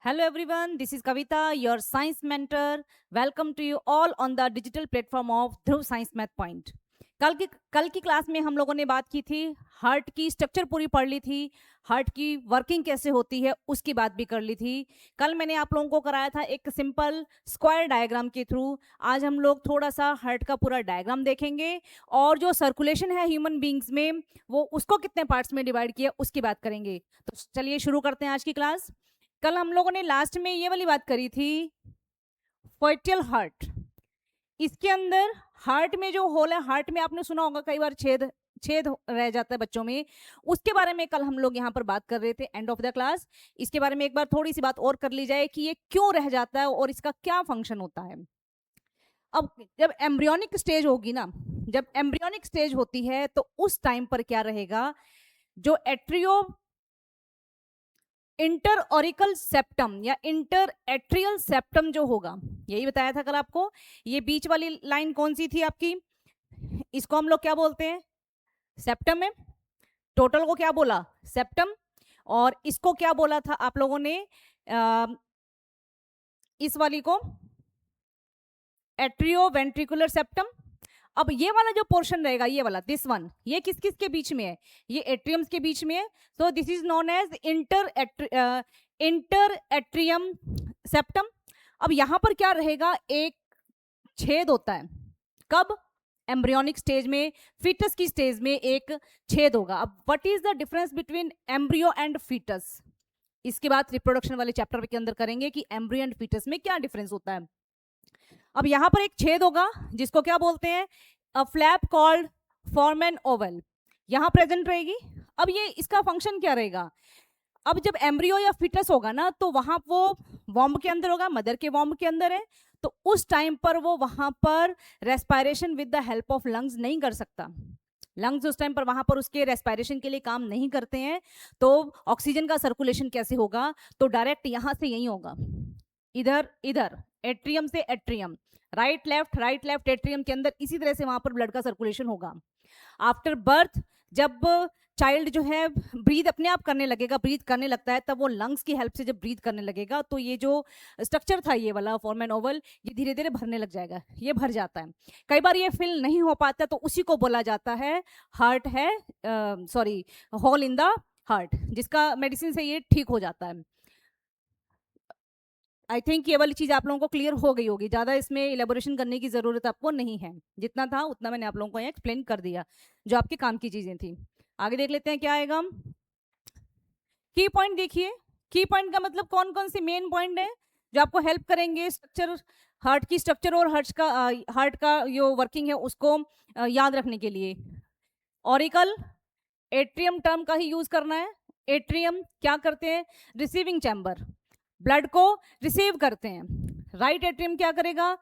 Hello everyone, this is Kavita, your science mentor. Welcome to you all on the digital platform of Dhruv Science Math Point. कल की class में हम लोगों ने बात की थी, हार्ट की स्ट्रक्चर पूरी पढ़ ली थी, हार्ट की वर्किंग कैसे होती है उसकी बात भी कर ली थी। कल मैंने आप लोगों को कराया था एक सिंपल स्क्वायर डायग्राम के थ्रू। आज हम लोग थोड़ा सा हार्ट का पूरा डायग्राम देखेंगे और जो सर्कुलेशन है ह्यूमन बींग्स में वो उसको कितने पार्ट्स में डिवाइड किया उसकी बात करेंगे। तो चलिए शुरू करते हैं आज की क्लास। कल हम लोगों ने लास्ट में ये वाली बात करी थी, फर्टियल हार्ट। इसके अंदर हार्ट में जो होल है, हार्ट में आपने सुना होगा कई बार छेद छेद रह जाता है बच्चों में, उसके बारे में कल हम लोग यहाँ पर बात कर रहे थे एंड ऑफ द क्लास। इसके बारे में एक बार थोड़ी सी बात और कर ली जाए कि ये क्यों रह जाता है और इसका क्या फंक्शन होता है। अब जब एम्ब्रियोनिक स्टेज होगी ना, जब एम्ब्रियोनिक स्टेज होती है तो उस टाइम पर क्या रहेगा, जो एट्रियो इंटर ऑरिकल सेप्टम या इंटर एट्रियल सेप्टम जो होगा, यही बताया था कल आपको। ये बीच वाली लाइन कौन सी थी आपकी, इसको हम लोग क्या बोलते हैं, सेप्टम है। टोटल को क्या बोला, सेप्टम। और इसको क्या बोला था आप लोगों ने, इस वाली को एट्रियो वेंट्रिकुलर सेप्टम। अब ये वाला जो पोर्शन रहेगा, ये वाला दिस वन, ये किस किस के बीच में है, ये एट्रियम्स के बीच में है। So this is known as inter atrium septum. अब यहां पर क्या रहेगा, एक छेद होता है। कब, एम्ब्रियोनिक स्टेज में, फीटस की स्टेज में एक छेद होगा। अब what is the difference between embryo and foetus, इसके बाद रिप्रोडक्शन वाले चैप्टर के अंदर करेंगे कि एम्ब्रियो एंड फीटस में क्या डिफरेंस होता है। अब यहां पर एक छेद होगा जिसको क्या बोलते हैं, अ फ्लैप कॉल्ड फॉर्मेन ओवल, यहां प्रेजेंट रहेगी। अब ये इसका फंक्शन क्या रहेगा, अब जब एम्ब्रियो या फिटस होगा ना तो वहां वो वॉम्ब के अंदर होगा, मदर के वॉम्ब के अंदर है, तो उस टाइम पर वो वहां पर respiration with the help of lungs नहीं कर सकता। लंग्स उस टाइम पर वहां पर उसके रेस्पायरेशन के लिए काम नहीं करते हैं, तो ऑक्सीजन का सर्कुलेशन कैसे होगा, तो डायरेक्ट यहां से यही होगा, इधर इधर एट्रियम से एट्रियम, राइट लेफ्ट एट्रियम के अंदर, इसी तरह से वहां पर ब्लड का सर्कुलेशन होगा। आफ्टर बर्थ जब चाइल्ड जो है ब्रीथ अपने आप करने लगेगा, ब्रीथ करने लगता है, तब वो लंग्स की हेल्प से जब ब्रीथ करने लगेगा तो ये जो स्ट्रक्चर था ये वाला फॉर्मेन ओवल, ये धीरे धीरे भरने लग जाएगा, ये भर जाता है। कई बार ये फिल नहीं हो पाता तो उसी को बोला जाता है हार्ट है, sorry, hole in the heart, जिसका मेडिसिन से ये ठीक हो जाता है। आई थिंक ये वाली चीज आप लोगों को क्लियर हो गई होगी, ज्यादा इसमें इलेबोरेशन करने की जरूरत आपको नहीं है, जितना था उतना मैंने आप लोगों को एक्सप्लेन कर दिया, जो आपके काम की चीजें थी। आगे देख लेते हैं क्या आएगा। की पॉइंट देखिए, की पॉइंट का मतलब कौन कौन से मेन पॉइंट है जो आपको हेल्प करेंगे स्ट्रक्चर, हार्ट की स्ट्रक्चर और हार्ट का जो वर्किंग है उसको याद रखने के लिए। ऑरिकल, एट्रियम टर्म का ही यूज करना है। एट्रियम क्या करते हैं, रिसीविंग चैम्बर, ब्लड को रिसीव करते हैं। राइट एट्रियम क्या करेगा,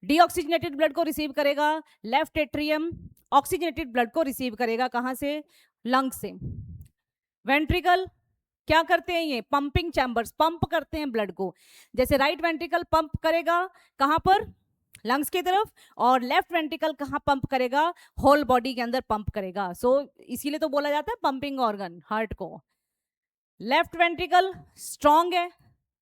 डीऑक्सीजनेटेड ब्लड को रिसीव करेगा। लेफ्ट एट्रियम ऑक्सीजनेटेड ब्लड को रिसीव करेगा, कहां से, लंग से। वेंट्रिकल क्या करते हैं, ये पंपिंग चैम्बर्स, पंप करते हैं ब्लड को। जैसे राइट वेंट्रिकल पंप करेगा कहां पर, लंग्स की तरफ, और लेफ्ट वेंट्रिकल कहां पंप करेगा, होल बॉडी के अंदर पंप करेगा। सो इसीलिए तो बोला जाता है पंपिंग ऑर्गन हार्ट को। लेफ्ट वेंट्रिकल स्ट्रॉन्ग है,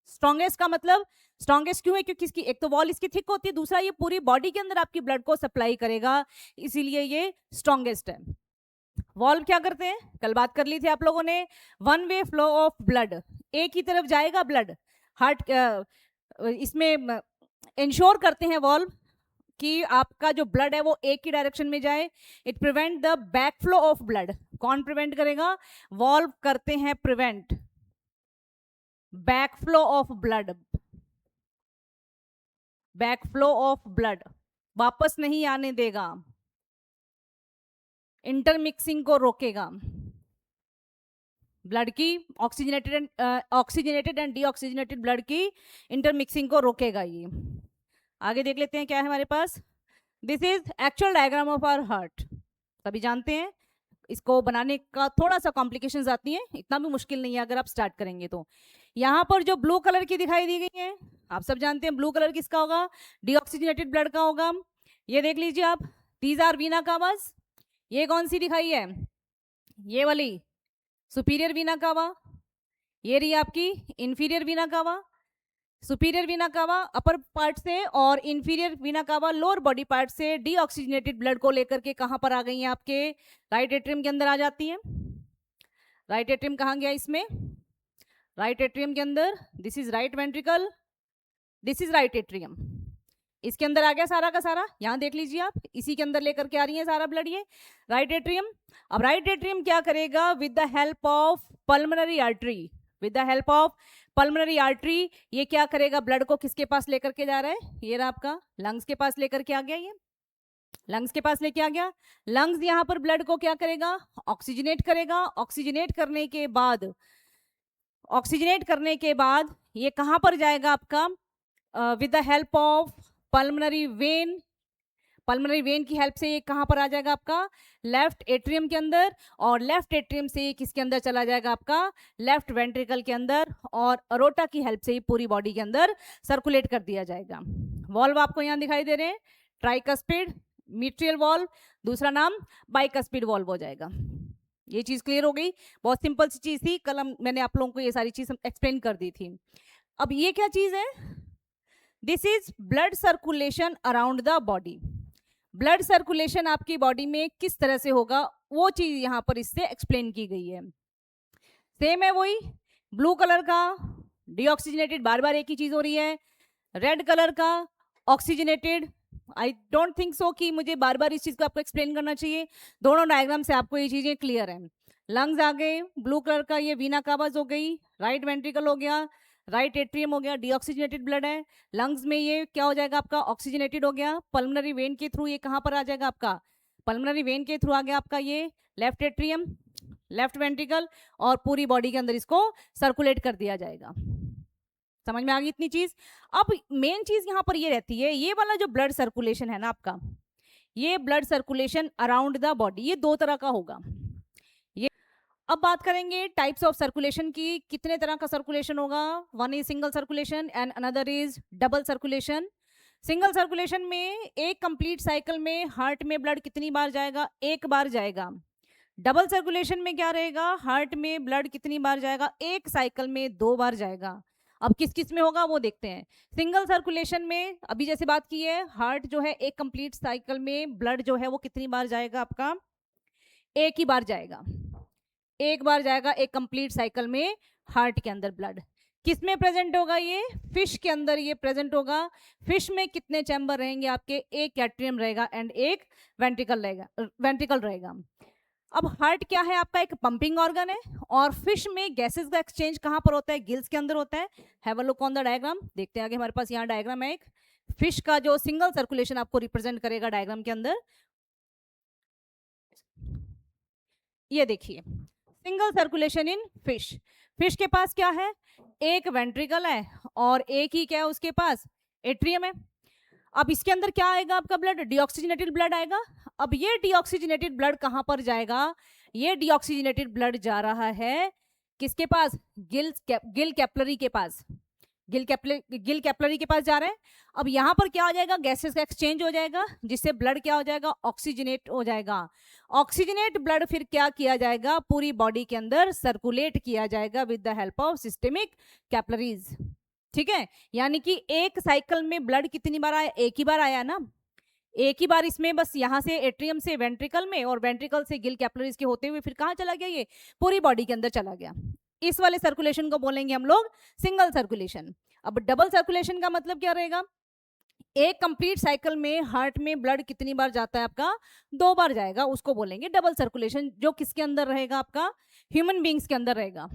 स्ट्रॉन्गेस्ट का मतलब, स्ट्रॉन्गेस्ट क्यों है, क्योंकि इसकी एक तो वॉल इसकी थिक होती है, दूसरा ये पूरी बॉडी के अंदर आपकी ब्लड को सप्लाई करेगा, इसीलिए ये स्ट्रॉन्गेस्ट है। वॉल्व क्या करते हैं, कल बात कर ली थी आप लोगों ने, one way flow of blood, एक ही तरफ जाएगा ब्लड। हार्ट इसमें इंश्योर करते हैं वॉल्व कि आपका जो ब्लड है वो एक ही डायरेक्शन में जाए। It prevent the back flow of blood, कौन प्रिवेंट करेगा, वॉल्व करते हैं prevent back flow of blood, back flow of blood वापस नहीं आने देगा, इंटरमिक्सिंग को रोकेगा, ब्लड की ऑक्सीजनेटेड एंड डीऑक्सीजनेटेड ब्लड की इंटरमिक्सिंग को रोकेगा ये। आगे देख लेते हैं क्या है हमारे पास। This is actual diagram of our heart, सभी जानते हैं। इसको बनाने का थोड़ा सा कॉम्प्लिकेशंस आती हैं, इतना भी मुश्किल नहीं है अगर आप स्टार्ट करेंगे तो। यहाँ पर जो ब्लू कलर की दिखाई दी गई है, आप सब जानते हैं ब्लू कलर किसका होगा, डीऑक्सीजनेटेड ब्लड का होगा। ये देख लीजिए आप, दीज आर वीना कावास। ये कौन सी दिखाई है, ये वाली सुपीरियर वीना कावा, ये रही आपकी इंफीरियर वीना कावा। सुपीरियर वीना कावा अपर पार्ट से और इंफीरियर वीना कावा लोअर बॉडी पार्ट से डीऑक्सीजनेटेड ब्लड को लेकर के कहां पर आ गई हैं, आपके राइट एट्रियम के अंदर आ जाती हैं। राइट एट्रियम कहां गया इसमें, राइट एट्रियम के अंदर, this is right ventricle, this is right atrium, इसके अंदर आ गया सारा का सारा, यहां देख लीजिए आप, इसी के अंदर लेकर के आ रही है सारा ब्लड ये राइट एट्रियम। अब राइट एट्रियम क्या करेगा, with the help of pulmonary artery, with the help of pulmonary artery ये क्या करेगा, ब्लड को किसके पास लेकर के जा रहा है, ये रहा आपका लंग्स के पास लेकर के आ गया, ये लंग्स के पास लेके आ गया। लंग्स यहाँ पर ब्लड को क्या करेगा, ऑक्सीजनेट करेगा। ऑक्सीजनेट करने के बाद, ऑक्सीजनेट करने के बाद ये कहां पर जाएगा आपका, with the help of pulmonary vein, pulmonary vein की हेल्प से ये कहां पर आ जाएगा आपका, लेफ्ट एट्रियम के अंदर, और लेफ्ट एट्रियम से ये किसके अंदर चला जाएगा आपका, लेफ्ट वेंट्रिकल के अंदर, और अरोटा की हेल्प से ही पूरी बॉडी के अंदर सर्कुलेट कर दिया जाएगा। वॉल्व आपको यहाँ दिखाई दे रहे हैं, ट्राइकस्पिड, मिट्रियल वॉल्व, दूसरा नाम बाइकस्पिड वॉल्व हो जाएगा। ये चीज क्लियर हो गई, बहुत सिंपल सी चीज थी, कल मैंने आप लोगों को ये सारी चीज एक्सप्लेन कर दी थी। अब ये क्या चीज है, this is blood circulation around the body. Blood circulation आपकी बॉडी में किस तरह से होगा वो चीज यहां पर इससे एक्सप्लेन की गई है। सेम है वही, ब्लू कलर का डीऑक्सीजनेटेड, बार बार एक ही चीज हो रही है, रेड कलर का oxygenated. I don't think so कि मुझे बार बार इस चीज को आपको एक्सप्लेन करना चाहिए, दोनों डायग्राम से आपको ये चीजें क्लियर है। लंग्स आ गए, ब्लू कलर का ये वीना कावाज हो गई, राइट वेंट्रिकल हो गया, राइट एट्रियम हो गया, डीऑक्सीजनेटेड ब्लड है। लंग्स में ये क्या हो जाएगा आपका, ऑक्सीजनेटेड हो गया। पल्मोनरी वेन के थ्रू ये कहां पर आ जाएगा आपका, पल्मोनरी वेन के थ्रू आ गया आपका ये लेफ्ट एट्रियम, लेफ्ट वेंट्रिकल, और पूरी बॉडी के अंदर इसको सर्कुलेट कर दिया जाएगा। समझ में आ गई इतनी चीज। अब मेन चीज यहां पर ये रहती है, ये वाला जो ब्लड सर्कुलेशन है ना आपका, ये blood circulation around the body, ये दो तरह का होगा। ये अब बात करेंगे टाइप्स ऑफ सर्कुलेशन की, कितने तरह का सर्कुलेशन होगा। One is single circulation and another is double circulation. Single circulation में एक कंप्लीट साइकिल में हार्ट में ब्लड कितनी बार जाएगा, एक बार जाएगा। डबल सर्कुलेशन में क्या रहेगा, हार्ट में ब्लड कितनी बार जाएगा, एक साइकिल में दो बार जाएगा। अब किस किस में होगा वो देखते हैं। सिंगल सर्कुलेशन में अभी जैसे बात की है, हार्ट जो है एक कंप्लीट साइकिल में ब्लड जो है वो कितनी बार जाएगा आपका, एक ही बार जाएगा, एक बार जाएगा एक कंप्लीट साइकिल में हार्ट के अंदर ब्लड। किस में प्रेजेंट होगा, ये फिश के अंदर ये प्रेजेंट होगा। फिश में कितने चैम्बर रहेंगे आपके, एक एट्रियम रहेगा एंड एक वेंट्रिकल रहेगा, वेंट्रिकल रहेगा। अब हार्ट क्या है आपका, एक पंपिंग ऑर्गन है, और फिश में गैसेस का एक्सचेंज कहां पर होता है, गिल्स के अंदर होता है। Have a look on the diagram, देखते हैं आगे हमारे पास यहाँ डायग्राम है एक फिश का जो सिंगल सर्कुलेशन आपको रिप्रेजेंट करेगा डायग्राम के अंदर। ये देखिए single circulation in fish, fish के पास क्या है, एक वेंट्रिकल है और एक ही क्या है उसके पास, एट्रियम है। अब इसके अंदर क्या आएगा आपका ब्लड, डीऑक्सीजनेटेड ब्लड आएगा। अब ये डीऑक्सीजनेटेड ब्लड कहां पर जाएगा, ये डीऑक्सीजनेटेड ब्लड जा रहा है किसके पास, गिल कैपलरी के पास, गिल कैपलरी के पास जा रहा है। अब यहां पर क्या हो जाएगा, गैसेस का एक्सचेंज हो जाएगा, जिससे ब्लड क्या हो जाएगा, ऑक्सीजनेट हो जाएगा। ऑक्सीजनेट ब्लड फिर क्या किया जाएगा, पूरी बॉडी के अंदर सर्कुलेट किया जाएगा with the help of systemic capillaries. ठीक है, यानी कि एक साइकिल में ब्लड कितनी बार आया, एक ही बार आया ना, एक ही बार इसमें, बस यहां से एट्रियम से वेंट्रिकल में और वेंट्रिकल से गिल कैपलरीज के होते हुए फिर कहां चला गया, ये पूरी बॉडी के अंदर चला गया। इस वाले सर्कुलेशन को बोलेंगे हम लोग सिंगल सर्कुलेशन। अब डबल सर्कुलेशन का मतलब क्या रहेगा, एक कंप्लीट साइकिल में हार्ट में ब्लड कितनी बार जाता है आपका, दो बार जाएगा, उसको बोलेंगे डबल सर्कुलेशन, जो किसके अंदर रहेगा आपका, ह्यूमन बींग्स के अंदर रहेगा,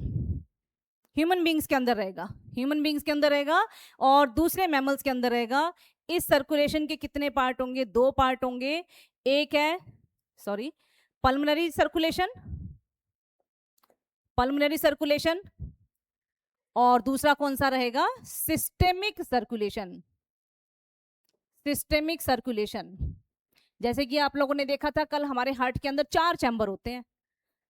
ह्यूमन बींग्स के अंदर रहेगा, ह्यूमन बींग्स के अंदर रहेगा और दूसरे मैमल्स के अंदर रहेगा। इस सर्कुलेशन के कितने पार्ट होंगे, दो पार्ट होंगे, एक है sorry pulmonary circulation, pulmonary circulation, और दूसरा कौन सा रहेगा, सिस्टेमिक सर्कुलेशन, सिस्टेमिक सर्कुलेशन। जैसे कि आप लोगों ने देखा था कल, हमारे हार्ट के अंदर 4 चैम्बर होते हैं,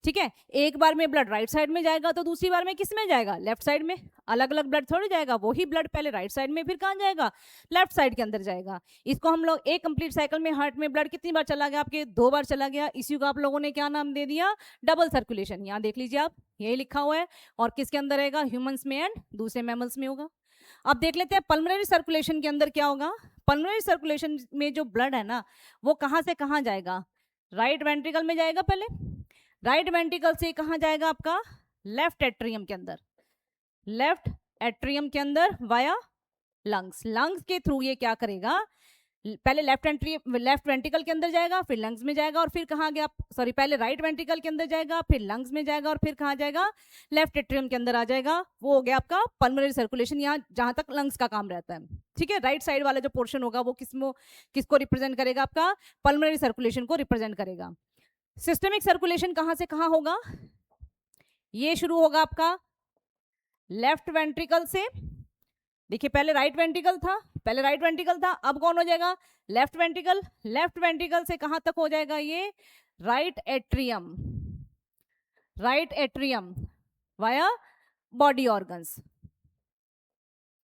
ठीक है। एक बार में ब्लड राइट साइड में जाएगा तो दूसरी बार में किस में जाएगा, लेफ्ट साइड में। अलग अलग ब्लड थोड़ी जाएगा, वही ब्लड पहले राइट साइड में फिर कहाँ जाएगा, लेफ्ट साइड के अंदर जाएगा। इसको हम लोग एक कंप्लीट साइकिल में हार्ट में ब्लड कितनी बार चला गया आपके, 2 बार चला गया। इसी को आप लोगों ने क्या नाम दे दिया, डबल सर्कुलेशन। यहाँ देख लीजिए आप, यही लिखा हुआ है। और किसके अंदर रहेगा, ह्यूमंस में एंड दूसरे मैमल्स में होगा। अब देख लेते हैं पल्मोनरी सर्कुलेशन के अंदर क्या होगा। पल्मोनरी सर्कुलेशन में जो ब्लड है ना वो कहाँ से कहाँ जाएगा, राइट वेंट्रिकल में जाएगा पहले, राइट वेंट्रिकल से कहाँ जाएगा आपका, लेफ्ट एट्रियम के अंदर, लेफ्ट एट्रियम के अंदर वाया लंग्स, लंग्स के थ्रू ये क्या करेगा, पहले लेफ्ट वेंट्रिकल के अंदर जाएगा, फिर लंग्स में जाएगा, और फिर कहाँ गया, सॉरी पहले राइट वेंट्रिकल के अंदर जाएगा, फिर लंग्स में जाएगा, और फिर कहाँ जाएगा, लेफ्ट एट्रियम के अंदर आ जाएगा। वो हो गया आपका पल्मोनरी सर्कुलेशन, यहाँ जहां तक लंग्स का काम रहता है। ठीक है, राइट साइड वाला जो पोर्शन होगा वो किसको रिप्रेजेंट करेगा, आपका पल्मोनरी सर्कुलेशन को रिप्रेजेंट करेगा। सिस्टमिक सर्कुलेशन कहाँ से कहाँ होगा, ये शुरू होगा आपका लेफ्ट वेंट्रिकल से। देखिए पहले राइट वेंट्रिकल था, अब कौन हो जाएगा, लेफ्ट वेंट्रिकल, लेफ्ट वेंट्रिकल से कहां तक हो जाएगा ये, right atrium, right atrium via body organs.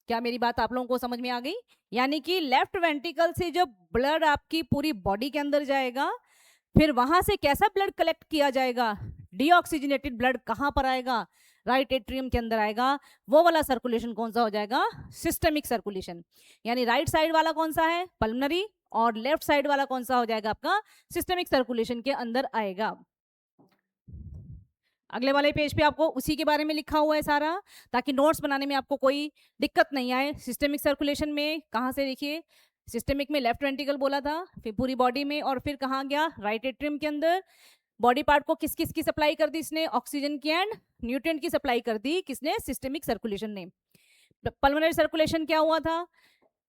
क्या मेरी बात आप लोगों को समझ में आ गई, यानी कि लेफ्ट वेंट्रिकल से जब ब्लड आपकी पूरी बॉडी के अंदर जाएगा, फिर वहां से कैसा ब्लड कलेक्ट किया जाएगा, डीऑक्सीजनेटेड ब्लड कहां पर आएगा, राइट एट्रियम के अंदर आएगा। वो वाला सर्कुलेशन कौन सा हो जाएगा, सिस्टमिक सर्कुलेशन। यानी राइट साइड वाला कौन सा है, पल्मोनरी, और लेफ्ट साइड वाला कौन सा हो जाएगा आपका, सिस्टमिक सर्कुलेशन के अंदर आएगा। अगले वाले पेज पे आपको उसी के बारे में लिखा हुआ है सारा, ताकि नोट्स बनाने में आपको कोई दिक्कत नहीं आए। सिस्टमिक सर्कुलेशन में कहाँ से, देखिए सिस्टमिक में लेफ्ट वेंट्रिकल बोला था, फिर पूरी बॉडी में, और फिर कहाँ गया, राइट एट्रियम के अंदर। बॉडी पार्ट को किस किस की सप्लाई कर दी इसने, ऑक्सीजन की एंड न्यूट्रिएंट की सप्लाई कर दी, किसने, सिस्टमिक सर्कुलेशन ने। पल्मोनरी सर्कुलेशन क्या हुआ था,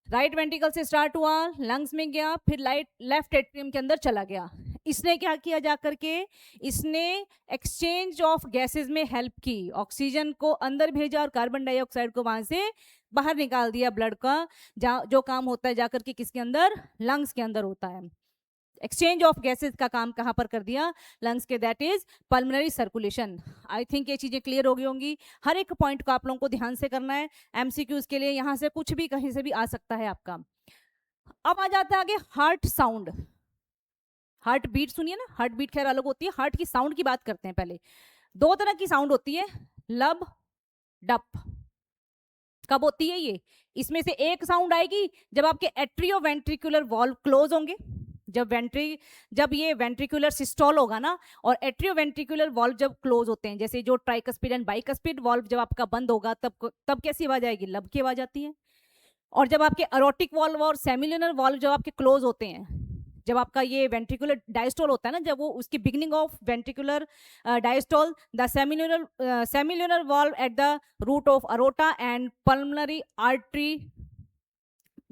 राइट वेंट्रिकल से स्टार्ट हुआ, लंग्स में गया, फिर लेफ्ट एट्रियम के अंदर चला गया। इसने क्या किया जाकर के, इसने एक्सचेंज ऑफ गैसेस में हेल्प की, ऑक्सीजन को अंदर भेजा और कार्बन डाइऑक्साइड को वहां से बाहर निकाल दिया ब्लड का, जो काम होता है जाकर के किसके अंदर, लंग्स के अंदर होता है। एक्सचेंज ऑफ गैसेस का काम कहां पर कर दिया, लंग्स के, that is pulmonary circulation. I think ये चीजें क्लियर हो गई होंगी। हर एक पॉइंट को आप लोगों को ध्यान से करना है, एमसीक्यूज के लिए यहां से कुछ भी कहीं से भी आ सकता है आपका। अब आ जाता है आगे हार्ट साउंड, हार्ट बीट सुनिए ना, हार्ट बीट खैर अलग होती है, हार्ट की साउंड की बात करते हैं पहले। दो तरह की साउंड होती है, लब डप। कब होती है ये, इसमें से एक साउंड आएगी जब आपके एट्रियोवेंट्रिकुलर वॉल्व क्लोज होंगे, जब ये वेंट्रिकुलर सिस्टोल होगा ना, और एट्रियोवेंट्रिकुलर वॉल्व जब क्लोज होते हैं, जैसे जो ट्राइकस्पिड एंड बाइकस्पिड वॉल्व जब आपका बंद होगा, तब कैसी आवाज आएगी, लब की आवाज आती है। और जब आपके एरोटिक वॉल्व और सेमिल्यूनर वॉल्व जब आपके क्लोज होते हैं, जब आपका ये वेंट्रिकुलर डायस्टोल होता है ना, जब वो उसकी beginning of ventricular diastole, the semilunar valve at the root of aorta and pulmonary artery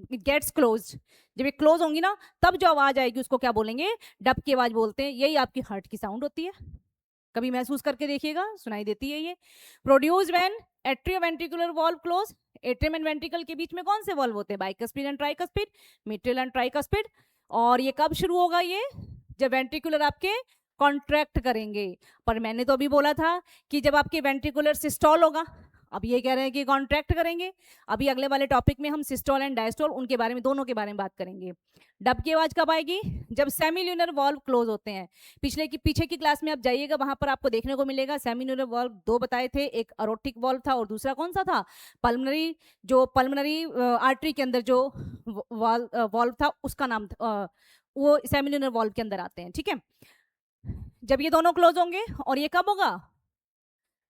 it gets close, जब ये क्लोज होंगी ना, तब जो आवाज आएगी उसको क्या बोलेंगे, डब की आवाज बोलते हैं। यही आपकी हार्ट की साउंड होती है, कभी महसूस करके देखिएगा, सुनाई देती है ये। Produce when atrioventricular valve close, atrium and ventricle के बीच में कौन से वॉल्व होते हैं, bicuspid and tricuspid, mitral and tricuspid. और ये कब शुरू होगा, ये जब वेंट्रिकुलर आपके कॉन्ट्रैक्ट करेंगे। पर मैंने तो अभी बोला था कि जब आपके वेंट्रिकुलर सिस्टोल होगा, अब ये कह रहे हैं कि कॉन्ट्रैक्ट करेंगे। अभी अगले वाले टॉपिक में हम सिस्टोल एंड डायस्टोल, उनके बारे में, दोनों के बारे में बात करेंगे। डब की आवाज कब आएगी, जब सेमिल्यूनर वॉल्व क्लोज होते हैं। पीछे की क्लास में आप जाइएगा, वहां पर आपको देखने को मिलेगा सेमिल्यूनर वॉल्व दो बताए थे, एक अरोटिक वॉल्व था और दूसरा कौन सा था, पल्मोनरी, जो पल्मोनरी आर्टरी के अंदर जो वॉल्व था उसका नाम वो सेमिल्यूनर वॉल्व के अंदर आते हैं। ठीक है, जब ये दोनों क्लोज होंगे, और ये कब होगा,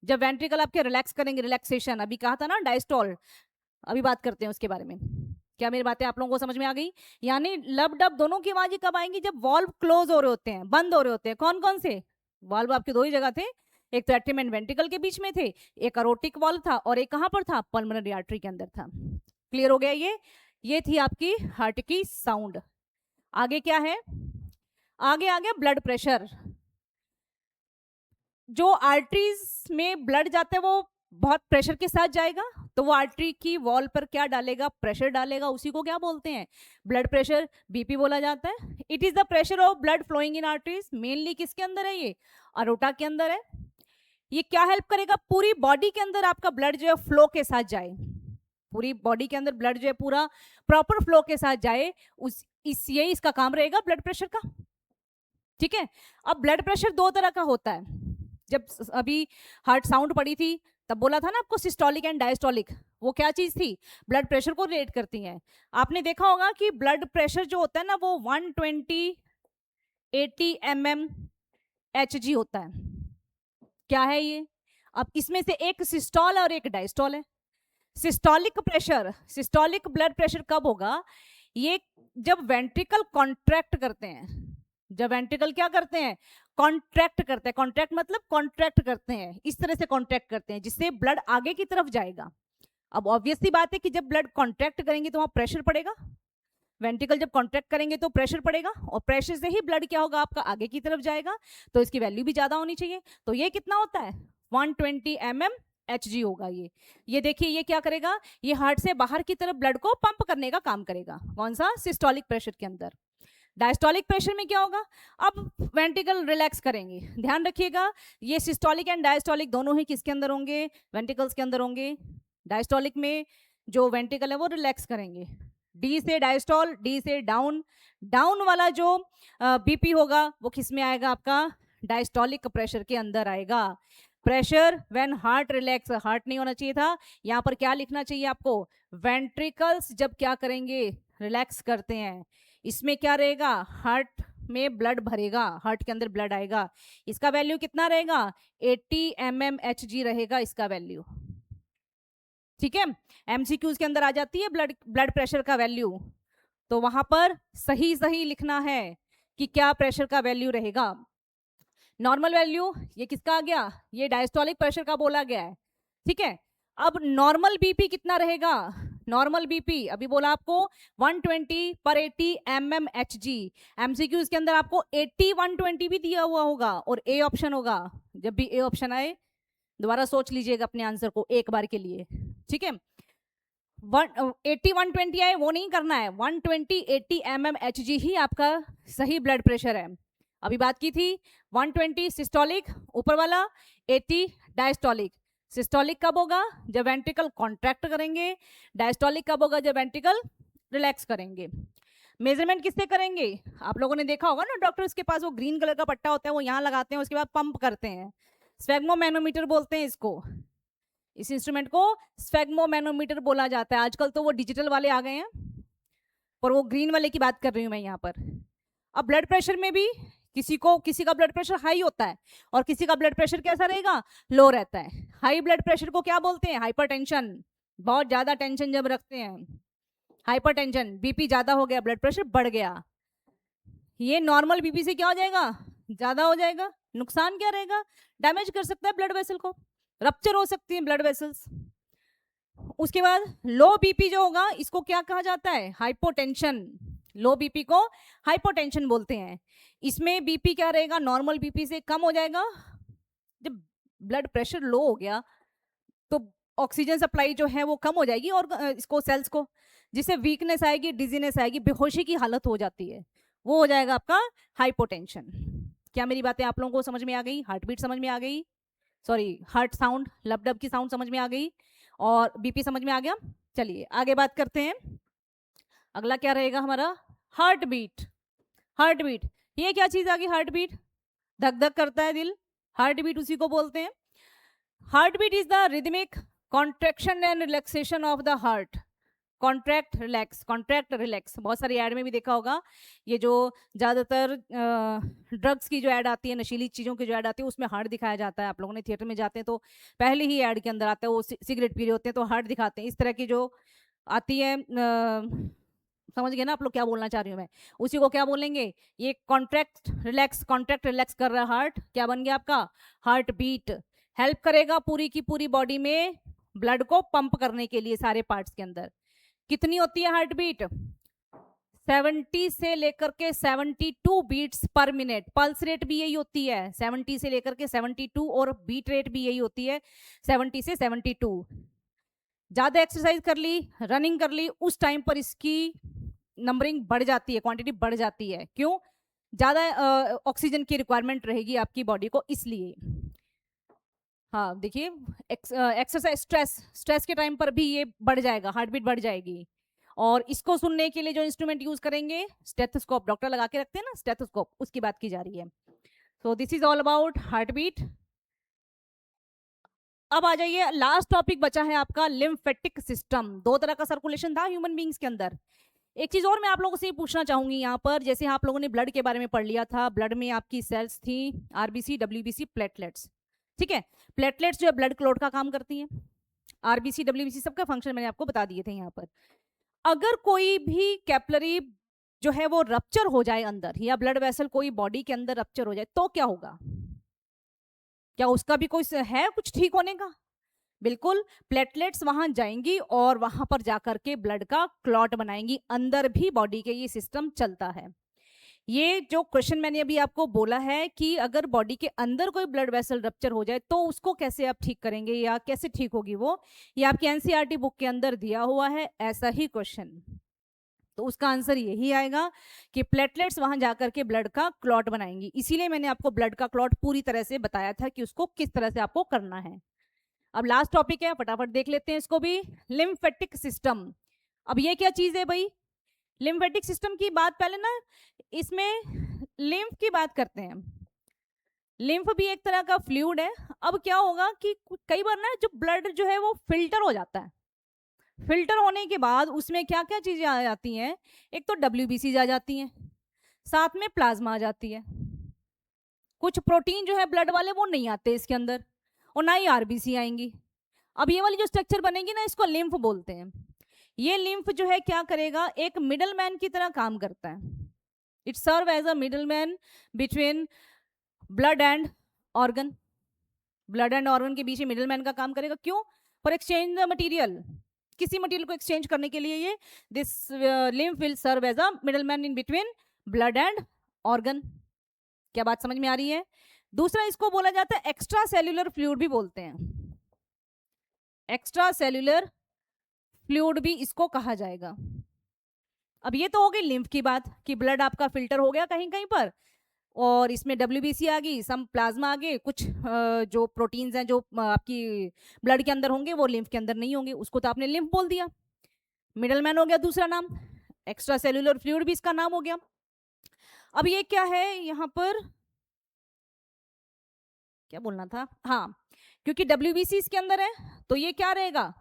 जब वेंट्रिकल आपके रिलैक्स करेंगे, रिलैक्सेशन, अभी कहा था ना डायस्टोल, अभी बात करते हैं उसके बारे में। क्या मेरी बातें आप लोगों को समझ में आ गई, यानी लब डब दोनों की आवाज कब आएंगी, जब वॉल्व क्लोज हो रहे होते हैं, बंद हो रहे होते हैं। कौन कौन से वॉल्व, आपके दो ही जगह थे, एक तो एट्रियम एंड वेंट्रिकल के बीच में थे, एक अरोटिक वॉल्व था, और एक कहां पर था, पल्मोनरी आर्टरी के अंदर था। क्लियर हो गया ये थी आपकी हार्ट की साउंड। आगे क्या है, आगे आ गया ब्लड प्रेशर। जो आर्टरीज में ब्लड जाता है वो बहुत प्रेशर के साथ जाएगा, तो वो आर्टरी की वॉल पर क्या डालेगा, प्रेशर डालेगा, उसी को क्या बोलते हैं, ब्लड प्रेशर, बीपी बोला जाता है। It is the pressure of blood flowing in arteries, mainly किसके अंदर है, ये अरोटा के अंदर है। ये क्या हेल्प करेगा, पूरी बॉडी के अंदर आपका ब्लड जो है फ्लो के साथ जाए, पूरी बॉडी के अंदर ब्लड जो है पूरा प्रॉपर फ्लो के साथ जाए, यही इसका काम रहेगा ब्लड प्रेशर का। ठीक है, अब ब्लड प्रेशर दो तरह का होता है। जब अभी हार्ट साउंड पड़ी थी तब बोला था ना आपको सिस्टोलिक एंड डायस्टोलिक, वो क्या चीज थी, ब्लड प्रेशर को रिलेट करती हैं। आपने देखा होगा कि ब्लड प्रेशर जो होता है ना वो 120/80 mmHg होता है। क्या है ये? अब इसमें से एक सिस्टोल और एक डायस्टोल है। सिस्टोलिक ब्लड प्रेशर कब होगा, ये जब वेंट्रिकल कॉन्ट्रैक्ट करते हैं, जब वेंट्रिकल क्या करते हैं, कॉन्ट्रैक्ट करते हैं। कॉन्ट्रैक्ट मतलब कॉन्ट्रैक्ट करते हैं, इस तरह से कॉन्ट्रैक्ट करते हैं जिससे ब्लड आगे की तरफ जाएगा। अब ऑब्वियस सी बात है कि जब ब्लड कॉन्ट्रैक्ट करेंगे तो वहां प्रेशर पड़ेगा, वेंट्रिकल जब कॉन्ट्रैक्ट करेंगे तो प्रेशर पड़ेगा, और प्रेशर से ही ब्लड क्या होगा आपका आगे की तरफ जाएगा, तो इसकी वैल्यू भी ज्यादा होनी चाहिए। तो ये कितना होता है, 120 mmHg होगा ये देखिए ये क्या करेगा, ये हार्ट से बाहर की तरफ ब्लड को पंप करने का काम करेगा। कौन सा, सिस्टोलिक प्रेशर के अंदर। डायस्टोलिक प्रेशर में क्या होगा, अब वेंट्रिकल रिलैक्स करेंगे। ध्यान रखिएगा ये सिस्टोलिक एंड डायस्टोलिक दोनों ही किसके अंदर होंगे, वेंट्रिकल्स के अंदर होंगे। डायस्टोलिक में जो वेंट्रिकल है वो रिलैक्स करेंगे, डी से डायस्टोल, डी से डाउन, डाउन वाला जो बीपी होगा वो किस में आएगा आपका, डायस्टोलिक प्रेशर के अंदर आएगा। Pressure when heart relax, heart नहीं होना चाहिए था, यहाँ पर क्या लिखना चाहिए आपको, वेंट्रिकल्स जब क्या करेंगे, रिलैक्स करते हैं, इसमें क्या रहेगा, हार्ट में ब्लड भरेगा, हार्ट के अंदर ब्लड आएगा। इसका वैल्यू कितना रहेगा, 80 mmHg रहेगा इसका वैल्यू। ठीक है, एमसीक्यूज के अंदर आ जाती है ब्लड प्रेशर का वैल्यू, तो वहां पर सही सही लिखना है कि क्या प्रेशर का वैल्यू रहेगा। नॉर्मल वैल्यू ये किसका आ गया, ये डायस्टोलिक प्रेशर का बोला गया है। ठीक है, अब नॉर्मल बीपी कितना रहेगा, नॉर्मल बीपी अभी बोला आपको 120/80 mmHg। एमसीक्यूज के अंदर आपको 80/120 भी दिया हुआ होगा और ए ऑप्शन होगा। जब भी ए ऑप्शन आए दोबारा सोच लीजिएगा अपने आंसर को एक बार के लिए। ठीक है, 80/120 आए वो नहीं करना है, 120/80 mmHg ही आपका सही ब्लड प्रेशर है। अभी बात की थी 120 सिस्टोलिक ऊपर वाला, 80 डायस्टोलिक। सिस्टोलिक कब होगा, जब वेंट्रिकल कॉन्ट्रैक्ट करेंगे, डायस्टोलिक कब होगा, जब वेंट्रिकल रिलैक्स करेंगे। मेजरमेंट किससे करेंगे, आप लोगों ने देखा होगा ना डॉक्टर्स के पास वो ग्रीन कलर का पट्टा होता है, वो यहाँ लगाते हैं, उसके बाद पंप करते हैं, स्फेग्मोमैनोमीटर बोलते हैं इसको। इस इंस्ट्रूमेंट को स्फेग्मोमैनोमीटर बोला जाता है। आजकल तो वो डिजिटल वाले आ गए हैं, पर वो ग्रीन वाले की बात कर रही हूँ मैं यहाँ पर। अब ब्लड प्रेशर में भी किसी का ब्लड प्रेशर हाई होता है और किसी का ब्लड प्रेशर कैसा रहेगा, लो रहता है। हाई ब्लड प्रेशर को क्या बोलते हैं, हाइपरटेंशन। बहुत ज्यादा टेंशन जब रखते हैं, हाइपरटेंशन, बीपी ज्यादा हो गया, ब्लड प्रेशर बढ़ गया। ये नॉर्मल बीपी से क्या हो जाएगा, ज्यादा हो जाएगा। नुकसान क्या रहेगा, डैमेज कर सकता है ब्लड वेसल को, रप्चर हो सकती है ब्लड वेसल्स। उसके बाद लो बीपी जो होगा इसको क्या कहा जाता है, हाइपोटेंशन। लो बीपी को हाइपोटेंशन बोलते हैं। इसमें बीपी क्या रहेगा, नॉर्मल बीपी से कम हो जाएगा। जब ब्लड प्रेशर लो हो गया तो ऑक्सीजन सप्लाई जो है वो कम हो जाएगी और इसको सेल्स को, जिससे वीकनेस आएगी, डिजीनेस आएगी, बेहोशी की हालत हो जाती है, वो हो जाएगा आपका हाइपोटेंशन। क्या मेरी बातें आप लोगों को समझ में आ गई, हार्ट बीट समझ में आ गई, सॉरी हार्ट साउंड, लब डब की साउंड समझ में आ गई और बीपी समझ में आ गया। चलिए आगे बात करते हैं। अगला क्या रहेगा हमारा, हार्ट बीट। हार्ट बीट ये क्या चीज आ गई, हार्ट बीट, धक धक करता है दिल, हार्ट बीट उसी को बोलते हैं। Heart beat is the rhythmic contraction and relaxation of the heart. Contract relax, contract relax, बहुत सारी ऐड में भी देखा होगा। ये जो ज़्यादातर ड्रग्स की जो ऐड आती है, नशीली चीज़ों की जो ऐड आती है, उसमें हार्ट दिखाया जाता है। आप लोगों ने थिएटर में जाते हैं तो पहले ही ऐड के अंदर आता है, वो सिगरेट पी रहे होते हैं तो हार्ट दिखाते हैं। इस तरह की जो आती है, समझ गए ना आप लोग क्या बोलना चाह रही हूँ मैं, उसी को क्या बोलेंगे, ये कॉन्ट्रैक्ट रिलैक्स कर रहा हार्ट, क्या बन गया आपका, हार्ट बीट। हेल्प करेगा पूरी की पूरी बॉडी में ब्लड को पंप करने के लिए सारे पार्ट्स के अंदर। कितनी होती है हार्ट बीट, 70 से लेकर के 72 बीट्स पर मिनट। पल्स रेट भी यही होती है 70 से लेकर के 72, और बीट रेट भी यही होती है 70 से 72। ज्यादा एक्सरसाइज कर ली, रनिंग कर ली, उस टाइम पर इसकी नंबरिंग बढ़ जाती है, क्वांटिटी बढ़ जाती है। क्यों, ज्यादा ऑक्सीजन की रिक्वायरमेंट रहेगी आपकी बॉडी को, इसलिए। हाँ देखिए, एक्सरसाइज, स्ट्रेस के टाइम पर भी ये बढ़ जाएगा, हार्ट बीट बढ़ जाएगी। और इसको सुनने के लिए जो इंस्ट्रूमेंट यूज करेंगे, स्टेथोस्कोप, डॉक्टर लगा के रखते हैं ना स्टेथोस्कोप, उसकी बात की जा रही है। So this is all about heart beat. अब आ जाइए, लास्ट टॉपिक बचा है आपका लिम्फेटिक सिस्टम। दो तरह का सर्कुलेशन था ह्यूमन बींग्स के अंदर। एक चीज और मैं आप लोगों से पूछना चाहूंगी यहाँ पर, जैसे आप लोगों ने ब्लड के बारे में पढ़ लिया था, ब्लड में आपकी सेल्स थी आरबीसी, डब्ल्यूबीसी, प्लेटलेट्स। ठीक है, प्लेटलेट्स जो है ब्लड क्लॉट का काम करती हैं, आरबीसी डब्ल्यूबीसी सबका फंक्शन मैंने आपको बता दिए थे यहाँ पर। अगर कोई भी कैपिलरी जो है वो रप्चर हो जाए अंदर, या ब्लड वेसल कोई बॉडी के अंदर रप्चर हो जाए, तो क्या होगा? क्या उसका भी कोई है कुछ ठीक होने का? बिल्कुल, प्लेटलेट्स वहां जाएंगी और वहां पर जाकर के ब्लड का क्लॉट बनाएंगी। अंदर भी बॉडी के ये सिस्टम चलता है। ये जो क्वेश्चन मैंने अभी आपको बोला है कि अगर बॉडी के अंदर कोई ब्लड वेसल रप्चर हो जाए तो उसको कैसे आप ठीक करेंगे या कैसे ठीक होगी वो, ये आपकी एनसीईआरटी बुक के अंदर दिया हुआ है ऐसा ही क्वेश्चन। तो उसका आंसर यही आएगा कि प्लेटलेट्स वहां जाकर के ब्लड का क्लॉट बनाएंगी। इसीलिए मैंने आपको ब्लड का क्लॉट पूरी तरह से बताया था कि उसको किस तरह से आपको करना है। अब लास्ट टॉपिक है, फटाफट देख लेते हैं इसको भी, लिम्फेटिक सिस्टम। अब ये क्या चीज है भाई? लिम्फेटिक सिस्टम की बात पहले ना, इसमें लिम्फ की बात करते हैं। लिम्फ भी एक तरह का फ्लूइड है। अब क्या होगा कि कई बार ना जो ब्लड जो है वो फिल्टर हो जाता है। फिल्टर होने के बाद उसमें क्या क्या चीजें आ जाती हैं? एक तो डब्ल्यूबीसी आ जाती हैं, साथ में प्लाज्मा आ जाती है। कुछ प्रोटीन जो है ब्लड वाले वो नहीं आते इसके अंदर, और ना ही आरबीसी आएंगी। अब ये वाली जो स्ट्रक्चर बनेगी ना, इसको लिम्फ बोलते हैं। ये लिम्फ जो है क्या करेगा, एक मिडल मैन की तरह काम करता है। It serve as a middle man between blood and organ. Blood and organ के बीच में मिडल मैन का काम करेगा। क्यों? फॉर एक्सचेंज द मटीरियल, किसी मटेरियल को एक्सचेंज करने के लिए ये this lymph will serve as a middle man in between blood and organ. क्या बात समझ में आ रही है? दूसरा, इसको बोला जाता है एक्स्ट्रा सेल्यूलर फ्लूइड भी बोलते हैं। एक्स्ट्रा सेल्यूलर फ्लूइड भी इसको कहा जाएगा। अब ये तो हो गई लिम्फ की बात कि ब्लड आपका फिल्टर हो गया कहीं कहीं पर, और इसमें डब्ल्यूबीसी आ गई, सम प्लाज्मा आ गए, कुछ जो प्रोटीन्स हैं जो आपकी ब्लड के अंदर होंगे वो लिम्फ के अंदर नहीं होंगे, उसको तो आपने लिम्फ बोल दिया। मिडलमैन हो गया दूसरा नाम, एक्स्ट्रा सेल्यूलर फ्लूइड भी इसका नाम हो गया। अब ये क्या है यहाँ पर, क्या बोलना था, हाँ, क्योंकि डब्ल्यूबीसी इसके अंदर है तो ये क्या रहेगा,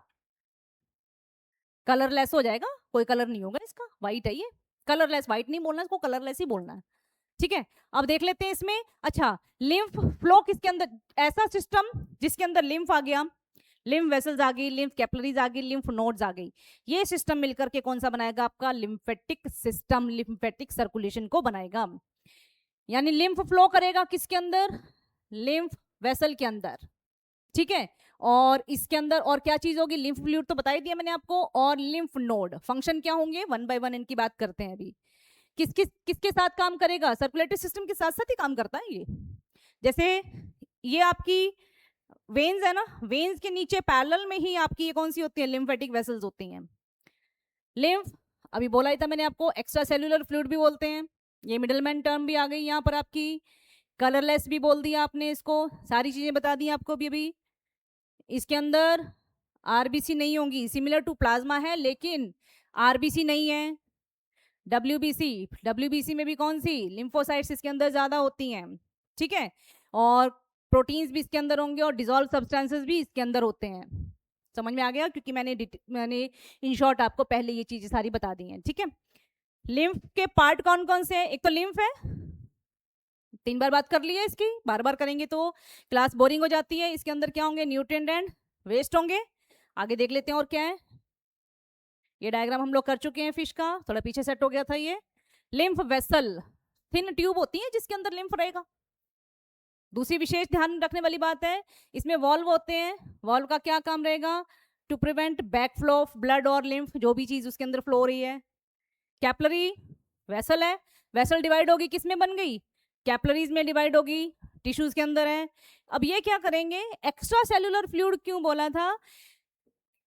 कलरलेस हो जाएगा, कोई कलर नहीं होगा इसका, व्हाइट है ये, कलरलेस, व्हाइट नहीं बोलना इसको, कलरलेस ही बोलना है। ठीक है, अब देख लेते हैं इसमें। अच्छा, लिम्फ फ्लो किसके अंदर, ऐसा सिस्टम जिसके अंदर लिम्फ आ गया, लिम्फ वेसल्स आ गई, लिम्फ कैपिलरीज आ गई, लिम्फ नोड्स आ गई, ये सिस्टम मिलकर के कौन सा बनाएगा आपका लिम्फेटिक सिस्टम, लिम्फेटिक सर्कुलेशन को बनाएगा। यानी लिम्फ फ्लो करेगा किसके अंदर, लिम्फ वेसल के अंदर। ठीक है, और इसके अंदर और क्या चीज होगी, लिम्फ फ्लूइड तो बता ही दिया मैंने आपको, और लिम्फ नोड। फंक्शन क्या होंगे, वन बाय वन इनकी बात करते हैं अभी। किसके साथ काम करेगा, सर्कुलेटरी सिस्टम के साथ साथ ही काम करता है ये। जैसे ये आपकी वेन्स है ना, वेन्स के नीचे पैरेलल में ही आपकी ये कौन सी होती है, लिम्फेटिक वेसल्स होती हैं। लिम्फ अभी बोला ही था मैंने आपको, एक्स्ट्रा सेल्यूलर फ्लूइड भी बोलते हैं। ये मिडलमैन टर्म भी आ गई यहाँ पर आपकी, कलरलेस भी बोल दिया आपने इसको, सारी चीजें बता दी आपको अभी। इसके अंदर आरबीसी नहीं होंगी, सिमिलर टू प्लाज्मा है लेकिन आरबीसी नहीं है। डब्ल्यूबीसी में भी कौन सी, लिम्फोसाइट्स इसके अंदर ज्यादा होती हैं। ठीक है, और प्रोटीन्स भी इसके अंदर होंगे और डिजोल्व सब्सटेंसेस भी इसके अंदर होते हैं। समझ में आ गया, क्योंकि मैंने इन शॉर्ट आपको पहले ये चीजें सारी बता दी हैं। ठीक है, लिम्फ के पार्ट कौन कौन से हैं, एक तो लिम्फ है, 3 बार बात कर ली है इसकी, बार बार करेंगे तो क्लास बोरिंग हो जाती है। इसके अंदर क्या होंगे, न्यूट्रिएंट एंड वेस्ट होंगे। आगे देख लेते हैं और क्या है। ये डायग्राम हम लोग कर चुके हैं फिश का, थोड़ा पीछे सेट हो गया था ये। लिम्फ वेसल, थिन ट्यूब होती है जिसके अंदर लिम्फ रहेगा। दूसरी विशेष ध्यान रखने वाली बात है, इसमें वॉल्व होते हैं। वॉल्व का क्या काम रहेगा, to prevent back flow of blood और लिम्फ, जो भी चीज उसके अंदर फ्लो हो रही है। कैपिलरी वेसल है, वेसल डिवाइड होगी, किस में बन गई, कैपिलरीज में डिवाइड होगी, टिश्यूज के अंदर है। अब ये क्या करेंगे, एक्स्ट्रा सेल्यूलर फ्लूइड क्यों बोला था,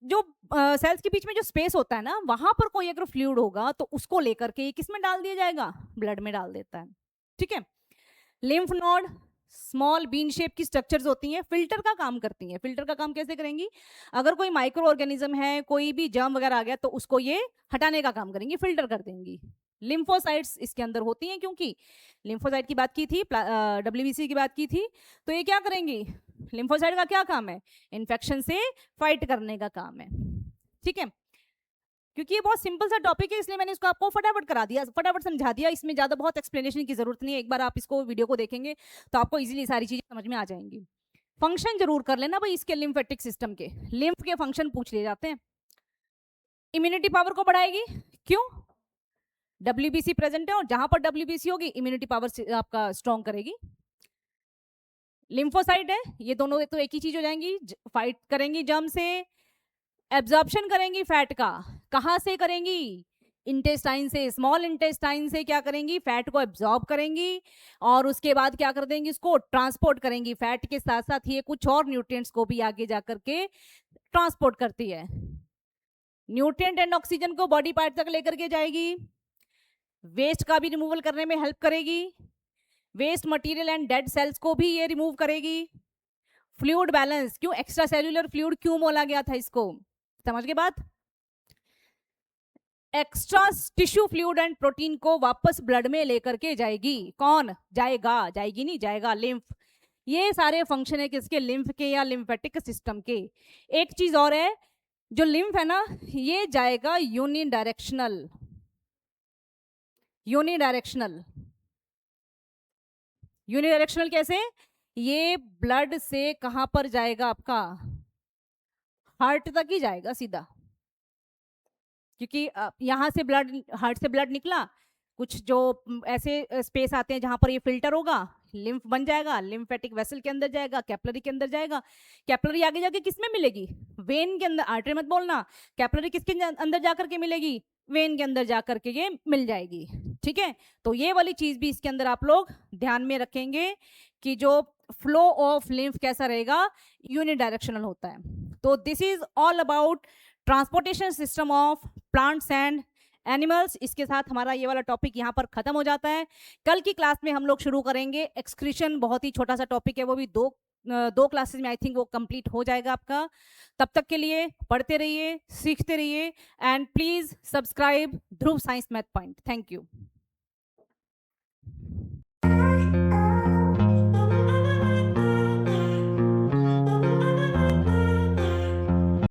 जो सेल्स के बीच में जो स्पेस होता है ना, वहां पर कोई अगर फ्लूइड होगा तो उसको लेकर के किस में डाल दिया जाएगा, ब्लड में डाल देता है। ठीक है, lymph node small bean shape की स्ट्रक्चर्स होती हैं, फिल्टर का काम करती हैं। फिल्टर का काम कैसे करेंगी, अगर कोई माइक्रो ऑर्गेनिज्म है, कोई भी जर्म वगैरह आ गया तो उसको ये हटाने का काम करेंगी, फिल्टर कर देंगी। लिम्फोसाइट्स इसके अंदर होती हैं, क्योंकि लिम्फोसाइट की बात की थी, डब्ल्यूबीसी की बात की थी, तो ये क्या करेंगी, लिम्फोसाइट का क्या काम है? इन्फेक्शन से फाइट करने का काम है, ठीक है। क्योंकि ये बहुत सिंपल सा टॉपिक है इसलिए मैंने इसको आपको फटाफट करा दिया, फटाफट समझा दिया, इसमें ज़्यादा बहुत एक्सप्लेनेशन की जरूरत नहीं है। एक बार आप इसको वीडियो को देखेंगे तो आपको इजीली सारी चीज़ें समझ में आ जाएंगी। फंक्शन जरूर कर लेना भाई इसके, लिम्फेटिक सिस्टम के लिम्फ के फंक्शन पूछ लिए जाते हैं। इम्यूनिटी पावर को बढ़ाएगी, क्यों? डब्ल्यूबीसी प्रेजेंट है और जहां पर डब्ल्यूबीसी होगी इम्यूनिटी पावर आपका स्ट्रॉन्ग करेगी। लिम्फोसाइट है, ये दोनों तो एक ही चीज हो जाएंगी, फाइट करेंगी जर्म से, एब्जॉर्प्शन करेंगी फैट का, कहां से करेंगी? इंटेस्टाइन से, स्मॉल इंटेस्टाइन से क्या करेंगी? फैट को एब्जॉर्ब करेंगी और उसके बाद क्या कर देंगी? इसको ट्रांसपोर्ट करेंगी। फैट के साथ साथ ये कुछ और न्यूट्रिएंट्स को भी आगे जाकर के ट्रांसपोर्ट करती है। न्यूट्रिएंट एंड ऑक्सीजन को बॉडी पार्ट तक लेकर के जाएगी, वेस्ट का भी रिमूवल करने में हेल्प करेगी, waste material and dead cells को भी ये रिमूव करेगी। फ्लूइड बैलेंस, क्यों एक्स्ट्रा सेल्यूलर फ्लूइड क्यों बोला गया था इसको? समझ के बाद extra tissue fluid and protein को वापस ब्लड में लेकर के जाएगी। कौन जाएगा? जाएगी नहीं, जाएगा लिम्फ। ये सारे फंक्शन है किसके? लिम्फ के या लिम्फेटिक सिस्टम के। एक चीज और है, जो लिम्फ है ना ये जाएगा यूनिडायरेक्शनल। यूनिडायरेक्शनल, यूनिडायरेक्शनल कैसे? ये ब्लड से कहां पर जाएगा? आपका हार्ट तक ही जाएगा सीधा, क्योंकि यहां से ब्लड, हार्ट से ब्लड निकला, कुछ जो ऐसे स्पेस आते हैं जहां पर ये फिल्टर होगा, लिम्फ बन जाएगा, लिम्फेटिक वेसल के अंदर जाएगा, कैपिलरी के अंदर जाएगा। कैपिलरी आगे जाके किस में मिलेगी? वेन के अंदर। आर्टरी मत बोलना, कैपिलरी किसके अंदर जाकर के मिलेगी? वेन के अंदर जाकर के ये मिल जाएगी, ठीक है। तो ये वाली चीज भी इसके अंदर आप लोग ध्यान में रखेंगे कि जो फ्लो ऑफ लिम्फ कैसा रहेगा, यूनिडायरेक्शनल होता है। तो this is all about transportation system of plants and animals. इसके साथ हमारा ये वाला टॉपिक यहाँ पर खत्म हो जाता है। कल की क्लास में हम लोग शुरू करेंगे एक्सक्रीशन, बहुत ही छोटा सा टॉपिक है, वो भी दो क्लासेस में आई थिंक वो कंप्लीट हो जाएगा आपका। तब तक के लिए पढ़ते रहिए, सीखते रहिए and please subscribe Dhruv science math point. Thank you.